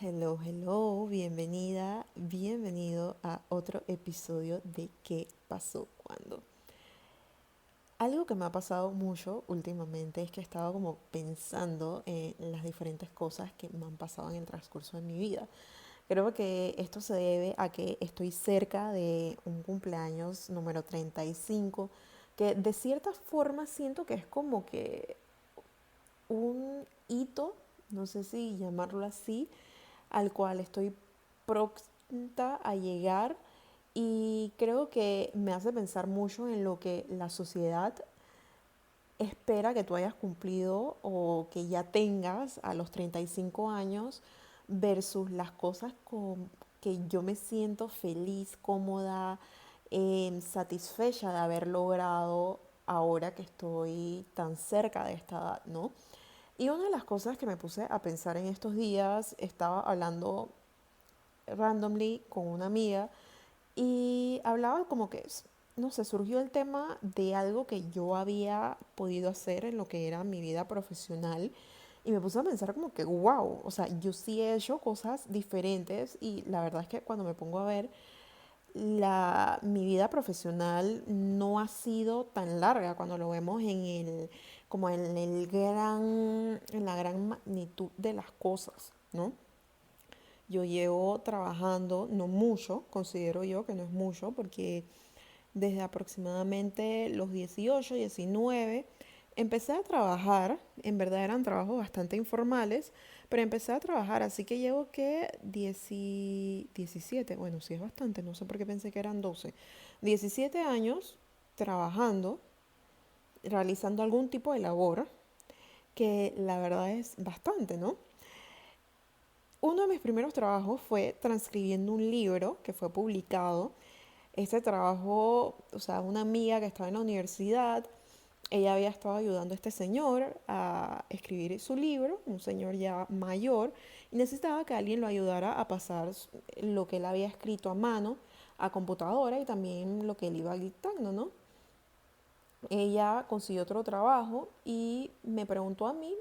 Hello, hello, bienvenida, bienvenido a otro episodio de ¿Qué pasó cuando? Algo que me ha pasado mucho últimamente es que he estado como pensando en las diferentes cosas que me han pasado en el transcurso de mi vida. Creo que esto se debe a que estoy cerca de un cumpleaños número 35, que de cierta forma siento que es como que un hito, no sé si llamarlo así, al cual estoy pronta a llegar y creo que me hace pensar mucho en lo que la sociedad espera que tú hayas cumplido o que ya tengas a los 35 años versus las cosas con que yo me siento feliz, cómoda, satisfecha de haber logrado ahora que estoy tan cerca de esta edad, ¿no? Y una de las cosas que me puse a pensar en estos días, estaba hablando randomly con una amiga y hablaba como que, no sé, surgió el tema de algo que yo había podido hacer en lo que era mi vida profesional y me puse a pensar como que, wow, o sea, yo sí he hecho cosas diferentes y la verdad es que cuando me pongo a ver, mi vida profesional no ha sido tan larga cuando lo vemos como en la gran magnitud de las cosas, ¿no? Yo llevo trabajando, no mucho, considero yo que no es mucho, porque desde aproximadamente los 18, 19, empecé a trabajar, en verdad eran trabajos bastante informales, pero empecé a trabajar, así que llevo que 17, bueno, sí es bastante, no sé por qué pensé que eran 12, 17 años trabajando, realizando algún tipo de labor, que la verdad es bastante, ¿no? Uno de mis primeros trabajos fue transcribiendo un libro que fue publicado. Este trabajo, o sea, una amiga que estaba en la universidad, ella había estado ayudando a este señor a escribir su libro, un señor ya mayor, y necesitaba que alguien lo ayudara a pasar lo que él había escrito a mano a computadora y también lo que él iba dictando, ¿no? Ella consiguió otro trabajo y me preguntó a mí,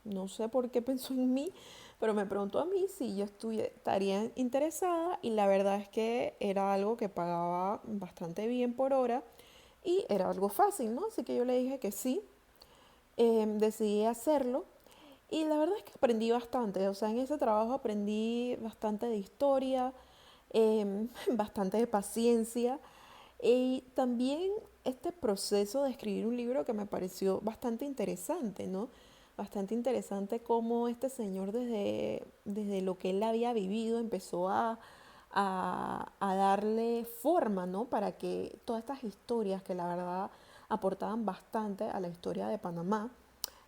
no sé por qué pensó en mí, pero me preguntó a mí si yo estaría interesada y la verdad es que era algo que pagaba bastante bien por hora y era algo fácil, ¿no? Así que yo le dije que sí, decidí hacerlo y la verdad es que aprendí bastante, o sea, en ese trabajo aprendí bastante de historia, bastante de paciencia y también este proceso de escribir un libro que me pareció bastante interesante, ¿no? Bastante interesante cómo este señor desde lo que él había vivido empezó a darle forma, ¿no? Para que todas estas historias que la verdad aportaban bastante a la historia de Panamá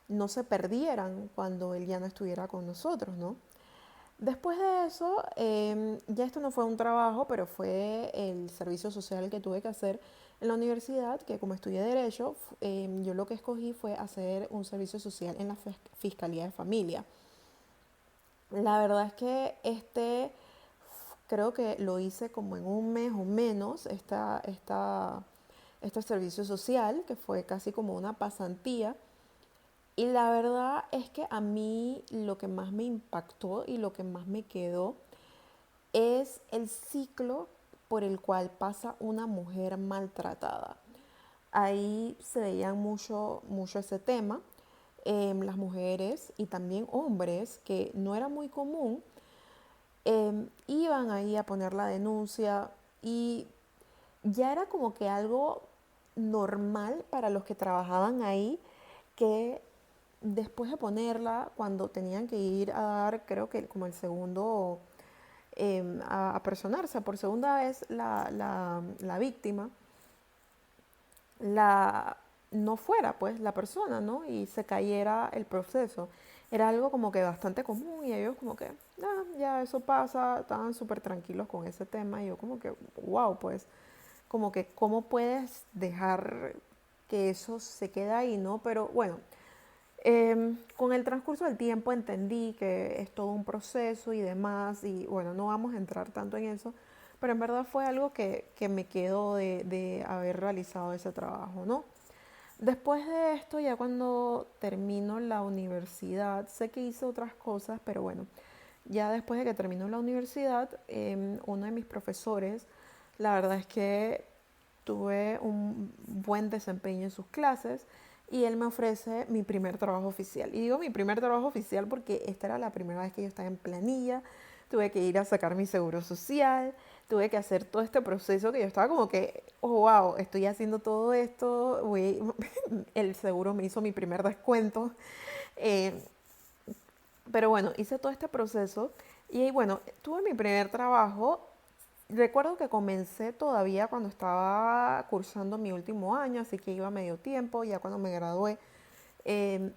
no se perdieran cuando él ya no estuviera con nosotros, ¿no? Después de eso, ya esto no fue un trabajo, pero fue el servicio social que tuve que hacer en la universidad, que como estudié Derecho, yo lo que escogí fue hacer un servicio social en la Fiscalía de Familia. La verdad es que creo que lo hice como en un mes o menos, este servicio social, que fue casi como una pasantía. Y la verdad es que a mí lo que más me impactó y lo que más me quedó es el ciclo por el cual pasa una mujer maltratada. Ahí se veía mucho ese tema. Las mujeres y también hombres, que no era muy común, iban ahí a poner la denuncia y ya era como que algo normal para los que trabajaban ahí, que después de ponerla, cuando tenían que ir a dar, creo que como el segundo a personarse por segunda vez la víctima, la, no fuera pues la persona, ¿no? Y se cayera el proceso. Era algo como que bastante común y ellos como que, ah, ya eso pasa, estaban súper tranquilos con ese tema y yo como que, wow, pues como que cómo puedes dejar que eso se quede ahí, ¿no? Pero bueno, con el transcurso del tiempo entendí que es todo un proceso y demás, y bueno, no vamos a entrar tanto en eso, pero en verdad fue algo que me quedó de haber realizado ese trabajo, ¿no? Después de esto, ya cuando termino la universidad, sé que hice otras cosas, pero bueno, ya después de que termino la universidad, uno de mis profesores, la verdad es que tuve un buen desempeño en sus clases y él me ofrece mi primer trabajo oficial. Y digo mi primer trabajo oficial porque esta era la primera vez que yo estaba en planilla, tuve que ir a sacar mi seguro social, tuve que hacer todo este proceso que yo estaba como que, oh, wow, estoy haciendo todo esto, el seguro me hizo mi primer descuento. Eh, pero bueno, hice todo este proceso y bueno, tuve mi primer trabajo. Recuerdo que comencé todavía cuando estaba cursando mi último año, así que iba a medio tiempo, ya cuando me gradué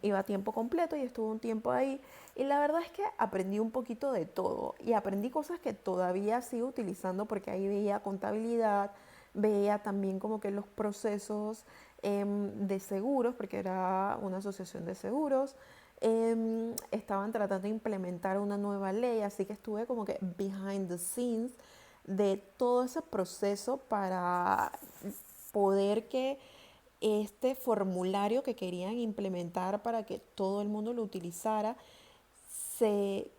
iba a tiempo completo y estuve un tiempo ahí. Y la verdad es que aprendí un poquito de todo y aprendí cosas que todavía sigo utilizando porque ahí veía contabilidad, veía también como que los procesos de seguros, porque era una asociación de seguros. Estaban tratando de implementar una nueva ley, así que estuve como que behind the scenes de todo ese proceso para poder que este formulario que querían implementar para que todo el mundo lo utilizara se,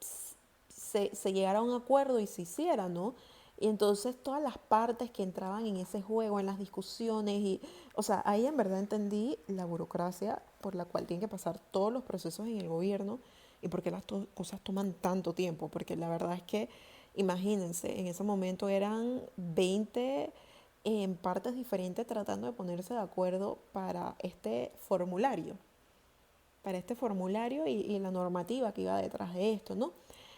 se llegara a un acuerdo y se hiciera, ¿no? Y entonces todas las partes que entraban en ese juego, en las discusiones, y, o sea, ahí en verdad entendí la burocracia por la cual tienen que pasar todos los procesos en el gobierno y por qué las cosas toman tanto tiempo, porque la verdad es que, imagínense, en ese momento eran 20 en partes diferentes tratando de ponerse de acuerdo para este formulario y la normativa que iba detrás de esto, ¿no?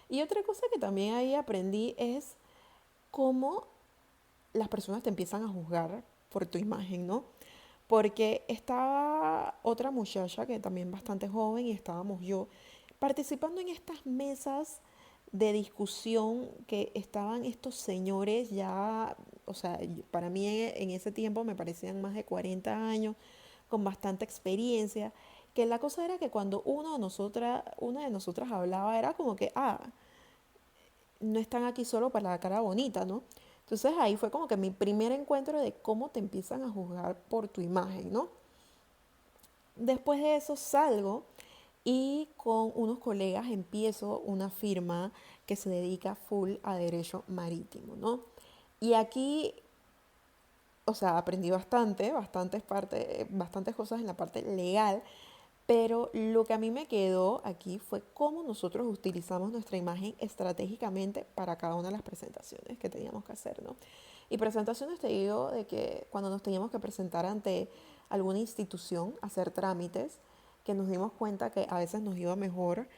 Y otra cosa que también ahí aprendí es cómo las personas te empiezan a juzgar por tu imagen, ¿no? Porque estaba otra muchacha que también bastante joven y estábamos yo participando en estas mesas de discusión que estaban estos señores ya, o sea, para mí en ese tiempo me parecían más de 40 años, con bastante experiencia, que la cosa era que cuando una de nosotras hablaba era como que, no están aquí solo para la cara bonita, ¿no? Entonces ahí fue como que mi primer encuentro de cómo te empiezan a juzgar por tu imagen, ¿no? Después de eso salgo y con unos colegas empiezo una firma que se dedica full a derecho marítimo, ¿no? Y aquí, o sea, aprendí bastantes cosas en la parte legal, pero lo que a mí me quedó aquí fue cómo nosotros utilizamos nuestra imagen estratégicamente para cada una de las presentaciones que teníamos que hacer, ¿no? Y presentaciones te digo de que cuando nos teníamos que presentar ante alguna institución, hacer trámites, que nos dimos cuenta que a veces nos iba mejor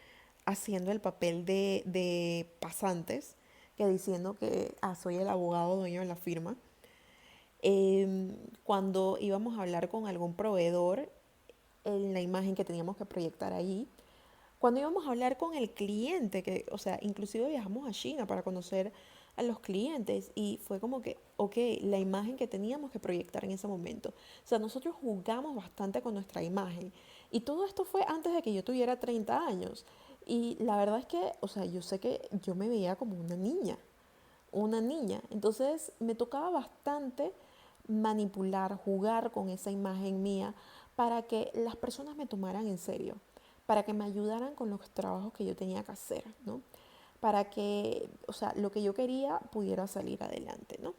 haciendo el papel de pasantes que diciendo que soy el abogado dueño de la firma. Cuando íbamos a hablar con algún proveedor, en la imagen que teníamos que proyectar ahí. Cuando íbamos a hablar con el cliente, que, o sea, inclusive viajamos a China para conocer a los clientes y fue como que, ok, la imagen que teníamos que proyectar en ese momento. O sea, nosotros jugamos bastante con nuestra imagen. Y todo esto fue antes de que yo tuviera 30 años. Y la verdad es que, o sea, yo sé que yo me veía como una niña. Entonces me tocaba bastante manipular, jugar con esa imagen mía para que las personas me tomaran en serio, para que me ayudaran con los trabajos que yo tenía que hacer, ¿no? Para que, o sea, lo que yo quería pudiera salir adelante, ¿no?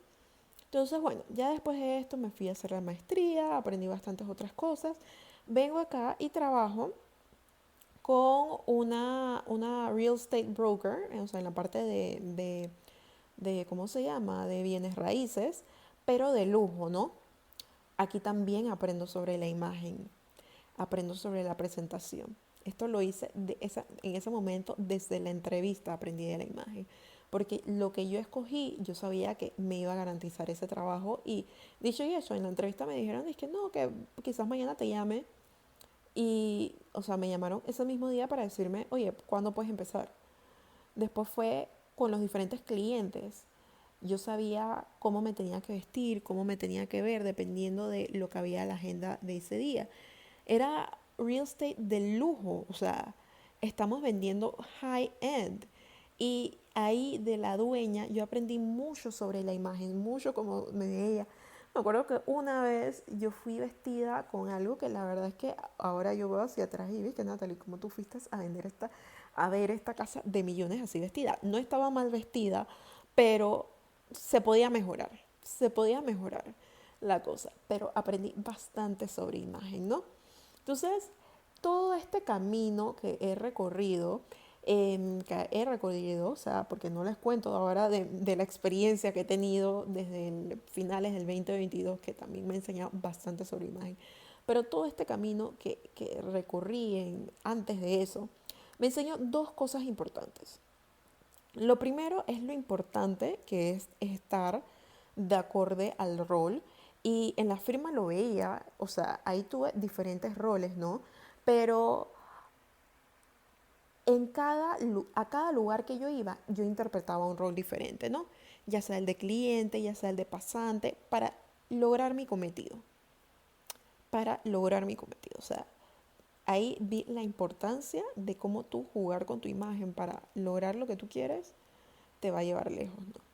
Entonces, bueno, ya después de esto me fui a hacer la maestría, aprendí bastantes otras cosas. Vengo acá y trabajo con una real estate broker, o sea, en la parte de, ¿cómo se llama? De bienes raíces, pero de lujo, ¿no? Aquí también aprendo sobre la imagen, aprendo sobre la presentación. Esto lo hice en ese momento, desde la entrevista aprendí de la imagen, porque lo que yo escogí, yo sabía que me iba a garantizar ese trabajo y dicho y hecho, en la entrevista me dijeron, es que no, que quizás mañana te llame y, o sea, me llamaron ese mismo día para decirme, oye, ¿cuándo puedes empezar? Después fue con los diferentes clientes. Yo sabía cómo me tenía que vestir, cómo me tenía que ver, dependiendo de lo que había en la agenda de ese día. Era real estate de lujo, o sea, estamos vendiendo high end. Y ahí de la dueña yo aprendí mucho sobre la imagen, mucho como me veía, Me acuerdo que una vez yo fui vestida con algo que la verdad es que ahora yo veo hacia atrás y vi que Natalie, como tú fuiste a ver esta casa de millones así vestida. No estaba mal vestida, pero se podía mejorar la cosa, pero aprendí bastante sobre imagen, ¿no? Entonces, todo este camino o sea, porque no les cuento ahora de la experiencia que he tenido desde finales del 2022, que también me ha enseñado bastante sobre imagen, pero todo este camino que recorrí antes de eso, me enseñó dos cosas importantes. Lo primero es lo importante que es estar de acorde al rol. Y en la firma lo veía, o sea, ahí tuve diferentes roles, ¿no? Pero a cada lugar que yo iba, yo interpretaba un rol diferente, ¿no? Ya sea el de cliente, ya sea el de pasante, lograr mi cometido. Para lograr mi cometido. O sea, ahí vi la importancia de cómo tú jugar con tu imagen para lograr lo que tú quieres, te va a llevar lejos, ¿no?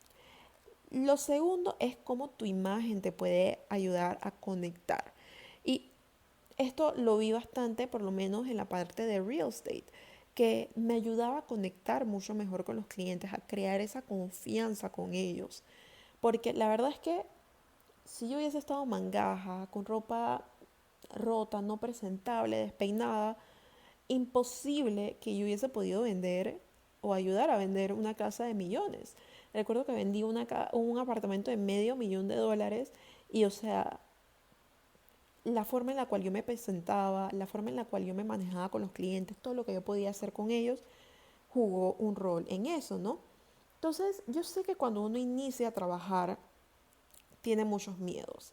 Lo segundo es cómo tu imagen te puede ayudar a conectar. Y esto lo vi bastante, por lo menos en la parte de real estate, que me ayudaba a conectar mucho mejor con los clientes, a crear esa confianza con ellos. Porque la verdad es que si yo hubiese estado mangaja, con ropa rota, no presentable, despeinada, imposible que yo hubiese podido vender o ayudar a vender una casa de millones. Recuerdo que vendí un apartamento de $500,000 y, o sea, la forma en la cual yo me presentaba, la forma en la cual yo me manejaba con los clientes, todo lo que yo podía hacer con ellos, jugó un rol en eso, ¿no? Entonces, yo sé que cuando uno inicia a trabajar, tiene muchos miedos.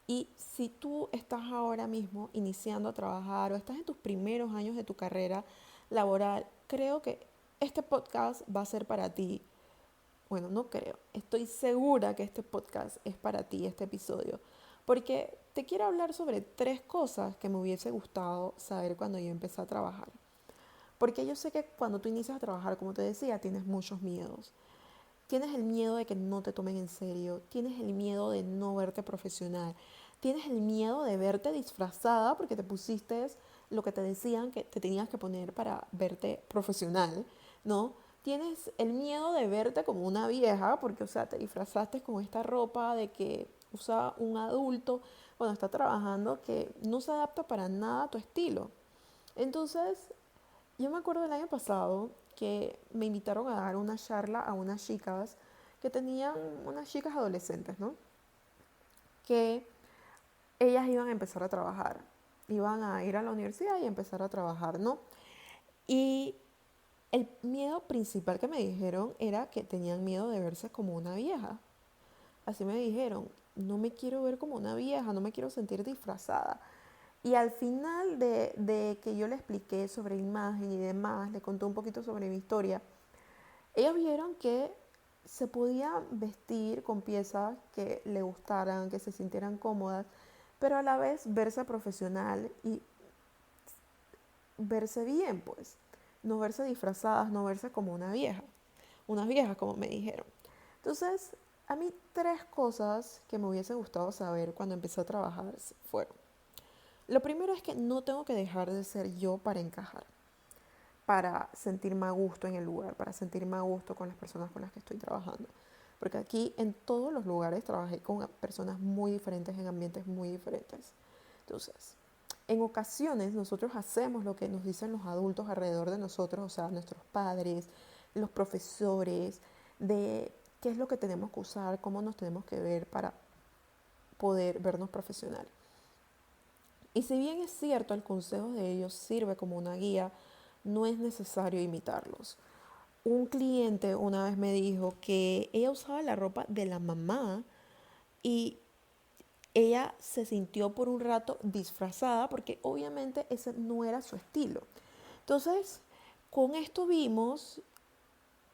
Y si tú estás ahora mismo iniciando a trabajar o estás en tus primeros años de tu carrera laboral, creo que este podcast va a ser para ti. Bueno, no creo. Estoy segura que este podcast es para ti, este episodio. Porque te quiero hablar sobre tres cosas que me hubiese gustado saber cuando yo empecé a trabajar. Porque yo sé que cuando tú inicias a trabajar, como te decía, tienes muchos miedos. Tienes el miedo de que no te tomen en serio, tienes el miedo de no verte profesional, tienes el miedo de verte disfrazada porque te pusiste lo que te decían que te tenías que poner para verte profesional, ¿no? Tienes el miedo de verte como una vieja porque, o sea, te disfrazaste con esta ropa de que usa un adulto cuando está trabajando que no se adapta para nada a tu estilo. Entonces, yo me acuerdo del año pasado que me invitaron a dar una charla a unas chicas que tenían, unas chicas adolescentes, ¿no? Que ellas iban a empezar a trabajar, iban a ir a la universidad y empezar a trabajar, ¿no? Y el miedo principal que me dijeron era que tenían miedo de verse como una vieja. Así me dijeron, no me quiero ver como una vieja, no me quiero sentir disfrazada. Y al final de que yo le expliqué sobre imagen y demás, le conté un poquito sobre mi historia, ellos vieron que se podían vestir con piezas que le gustaran, que se sintieran cómodas, pero a la vez verse profesional y verse bien, pues. No verse disfrazadas, no verse como una vieja. Unas viejas, como me dijeron. Entonces, a mí tres cosas que me hubiese gustado saber cuando empecé a trabajar fueron. Lo primero es que no tengo que dejar de ser yo para encajar, para sentirme a gusto en el lugar, para sentirme a gusto con las personas con las que estoy trabajando. Porque aquí en todos los lugares trabajé con personas muy diferentes, en ambientes muy diferentes. Entonces, en ocasiones nosotros hacemos lo que nos dicen los adultos alrededor de nosotros, o sea, nuestros padres, los profesores, de qué es lo que tenemos que usar, cómo nos tenemos que ver para poder vernos profesional. Y si bien es cierto, el consejo de ellos sirve como una guía, no es necesario imitarlos. Un cliente una vez me dijo que ella usaba la ropa de la mamá y ella se sintió por un rato disfrazada porque obviamente ese no era su estilo. Entonces, con esto vimos,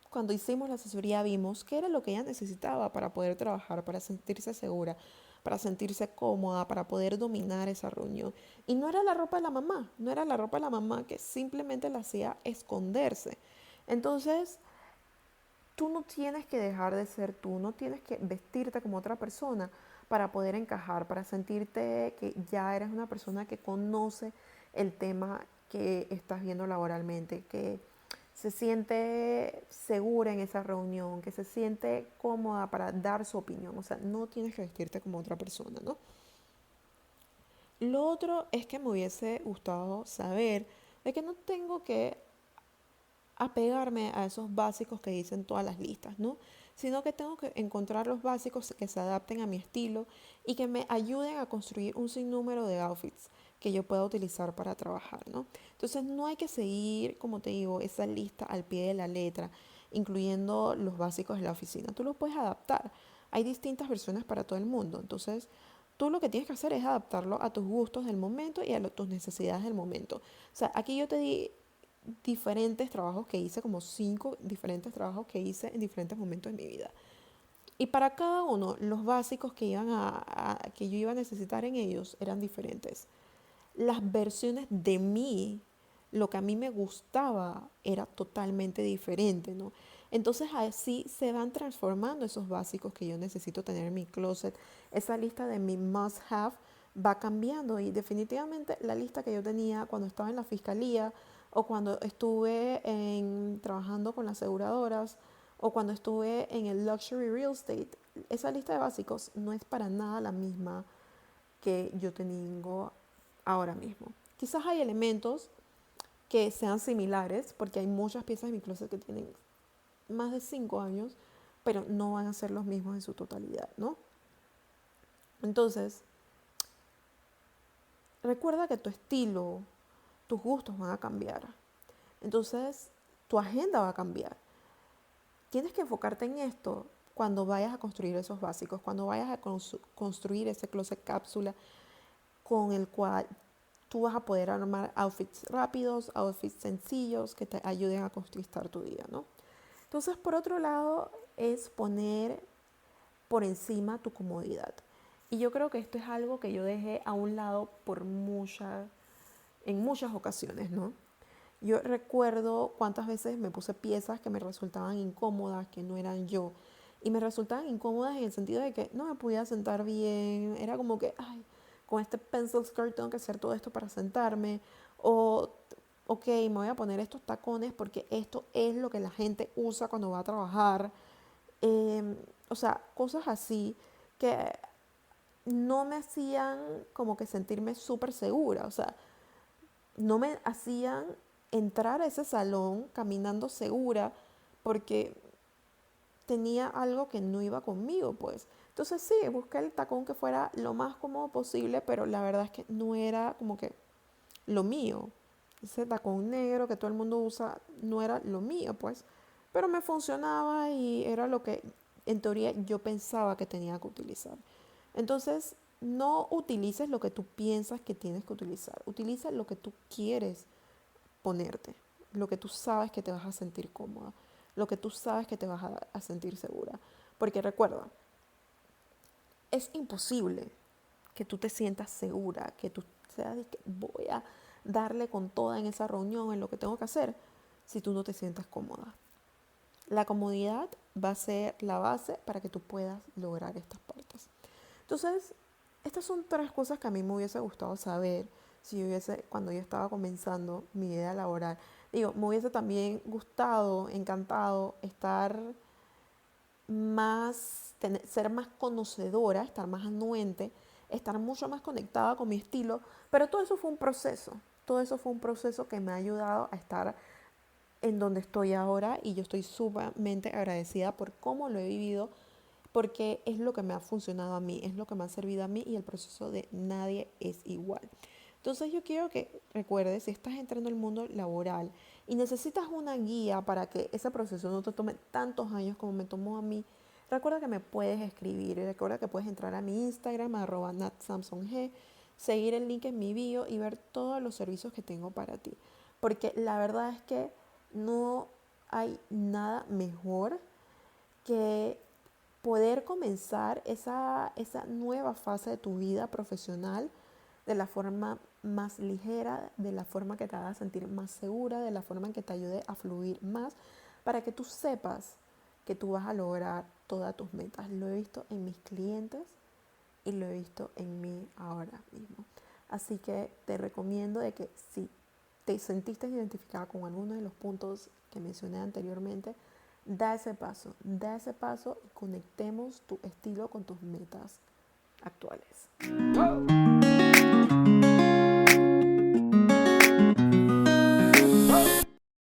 cuando hicimos la asesoría, vimos qué era lo que ella necesitaba para poder trabajar, para sentirse segura, para sentirse cómoda, para poder dominar esa reunión. Y no era la ropa de la mamá, no era la ropa de la mamá que simplemente la hacía esconderse. Entonces, tú no tienes que dejar de ser tú, no tienes que vestirte como otra persona para poder encajar, para sentirte que ya eres una persona que conoce el tema que estás viendo laboralmente, que se siente segura en esa reunión, que se siente cómoda para dar su opinión. O sea, no tienes que vestirte como otra persona, ¿no? Lo otro es que me hubiese gustado saber de que no tengo que apegarme a esos básicos que dicen todas las listas, ¿no? Sino que tengo que encontrar los básicos que se adapten a mi estilo y que me ayuden a construir un sinnúmero de outfits que yo pueda utilizar para trabajar, ¿no? Entonces no hay que seguir, como te digo, esa lista al pie de la letra, incluyendo los básicos de la oficina. Tú los puedes adaptar. Hay distintas versiones para todo el mundo. Entonces, tú lo que tienes que hacer es adaptarlo a tus gustos del momento y a tus necesidades del momento. O sea, aquí yo te di diferentes trabajos que hice, como 5 diferentes trabajos que hice en diferentes momentos de mi vida. Y para cada uno, los básicos que yo iba a necesitar en ellos eran diferentes. Las versiones de mí, lo que a mí me gustaba, era totalmente diferente, ¿no? Entonces así se van transformando esos básicos que yo necesito tener en mi closet. Esa lista de mi must have va cambiando y definitivamente la lista que yo tenía cuando estaba en la fiscalía o cuando estuve trabajando con las aseguradoras o cuando estuve en el luxury real estate, esa lista de básicos no es para nada la misma que yo tengo ahora mismo. Quizás hay elementos que sean similares, porque hay muchas piezas de mi closet que tienen más de 5 años, pero no van a ser los mismos en su totalidad, ¿no? Entonces, recuerda que tu estilo, tus gustos van a cambiar. Entonces, tu agenda va a cambiar. Tienes que enfocarte en esto cuando vayas a construir esos básicos, cuando vayas a construir ese closet cápsula con el cual tú vas a poder armar outfits rápidos, outfits sencillos que te ayuden a conquistar tu día, ¿no? Entonces, por otro lado, es poner por encima tu comodidad. Y yo creo que esto es algo que yo dejé a un lado en muchas ocasiones, ¿no? Yo recuerdo cuántas veces me puse piezas que me resultaban incómodas, que no eran yo. Y me resultaban incómodas en el sentido de que no me podía sentar bien. Era como que, ay, con este pencil skirt tengo que hacer todo esto para sentarme. O, ok, me voy a poner estos tacones porque esto es lo que la gente usa cuando va a trabajar. O sea, cosas así que no me hacían como que sentirme súper segura. O sea, no me hacían entrar a ese salón caminando segura porque tenía algo que no iba conmigo, pues. Entonces sí, busqué el tacón que fuera lo más cómodo posible, pero la verdad es que no era como que lo mío. Ese tacón negro que todo el mundo usa no era lo mío, pues. Pero me funcionaba y era lo que en teoría yo pensaba que tenía que utilizar. Entonces, no utilices lo que tú piensas que tienes que utilizar. Utiliza lo que tú quieres ponerte, lo que tú sabes que te vas a sentir cómoda, lo que tú sabes que te vas a sentir segura. Porque recuerda, es imposible que tú te sientas segura, que tú seas de que voy a darle con toda en esa reunión, en lo que tengo que hacer, si tú no te sientas cómoda. La comodidad va a ser la base para que tú puedas lograr estas partes. Entonces, estas son 3 cosas que a mí me hubiese gustado saber si yo cuando yo estaba comenzando mi vida laboral. Digo, me hubiese también gustado, encantado estar ser más conocedora, estar más anuente, estar mucho más conectada con mi estilo, pero todo eso fue un proceso. Todo eso fue un proceso que me ha ayudado a estar en donde estoy ahora y yo estoy sumamente agradecida por cómo lo he vivido porque es lo que me ha funcionado a mí, es lo que me ha servido a mí y el proceso de nadie es igual. Entonces yo quiero que recuerdes, si estás entrando al mundo laboral y necesitas una guía para que ese proceso no te tome tantos años como me tomó a mí, recuerda que me puedes escribir, recuerda que puedes entrar a mi Instagram, @natsamsong, seguir el link en mi bio y ver todos los servicios que tengo para ti. Porque la verdad es que no hay nada mejor que poder comenzar esa nueva fase de tu vida profesional de la forma más ligera, de la forma que te haga sentir más segura, de la forma en que te ayude a fluir más, para que tú sepas que tú vas a lograr todas tus metas. Lo he visto en mis clientes y lo he visto en mí ahora mismo. Así que te recomiendo de que si te sentiste identificada con alguno de los puntos que mencioné anteriormente, da ese paso y conectemos tu estilo con tus metas actuales.